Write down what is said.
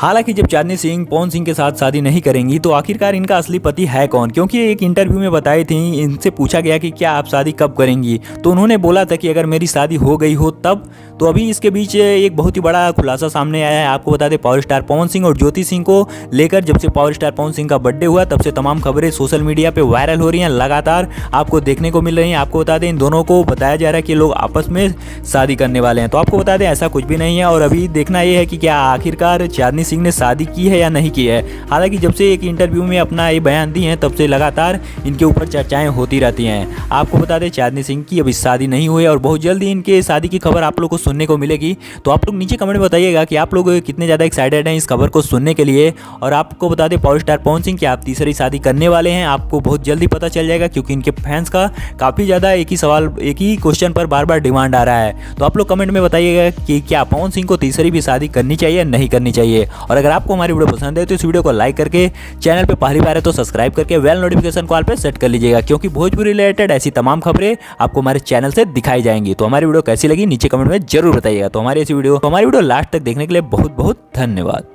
हालांकि जब चांदनी सिंह पवन सिंह के साथ शादी नहीं करेंगी तो आखिरकार इनका असली पति है कौन, क्योंकि एक इंटरव्यू में बताई थी, इनसे पूछा गया कि क्या आप शादी कब करेंगी, तो उन्होंने बोला था कि अगर मेरी शादी हो गई हो तब। तो अभी इसके बीच एक बहुत ही बड़ा खुलासा सामने आया है। आपको बता दें, पावर स्टार पवन सिंह और ज्योति सिंह को लेकर जब से पावर स्टार पवन सिंह का बर्थडे हुआ तब से तमाम खबरें सोशल मीडिया पे वायरल हो रही हैं, लगातार आपको देखने को मिल रही हैं। आपको बता दें, इन दोनों को बताया जा रहा है कि लोग आपस में शादी करने वाले हैं, तो आपको बता दें ऐसा कुछ भी नहीं है। और अभी देखना यह है कि क्या आखिरकार चांदनी सिंह ने शादी की है या नहीं की है। हालांकि जब से एक इंटरव्यू में अपना ये बयान दी हैं तब से लगातार इनके ऊपर चर्चाएं होती रहती हैं। आपको बता दें, चांदनी सिंह की अभी शादी नहीं हुई है और बहुत जल्दी इनके शादी की खबर आप लोग को सुनने को मिलेगी। तो आप लोग नीचे कमेंट में बताइएगा कि आप लोग कितने ज़्यादा एक्साइटेड हैं इस खबर को सुनने के लिए। और आपको बता दें, पावर स्टार पवन सिंह की आप तीसरी शादी करने वाले हैं, आपको बहुत जल्दी पता चल जाएगा, क्योंकि इनके फैंस का काफ़ी ज़्यादा एक ही सवाल, एक ही क्वेश्चन पर बार बार डिमांड आ रहा है। तो आप लोग कमेंट में बताइएगा कि क्या पवन सिंह को तीसरी भी शादी करनी चाहिए या नहीं करनी चाहिए। और अगर आपको हमारी वीडियो पसंद है तो इस वीडियो को लाइक करके, चैनल पे पहली बार है तो सब्सक्राइब करके बेल नोटिफिकेशन कॉल पे सेट कर लीजिएगा, क्योंकि भोजपुरी रिलेटेड ऐसी तमाम खबरें आपको हमारे चैनल से दिखाई जाएंगी। तो हमारी वीडियो कैसी लगी नीचे कमेंट में जरूर बताइएगा। तो हमारी वीडियो लास्ट तक देखने के लिए बहुत बहुत धन्यवाद।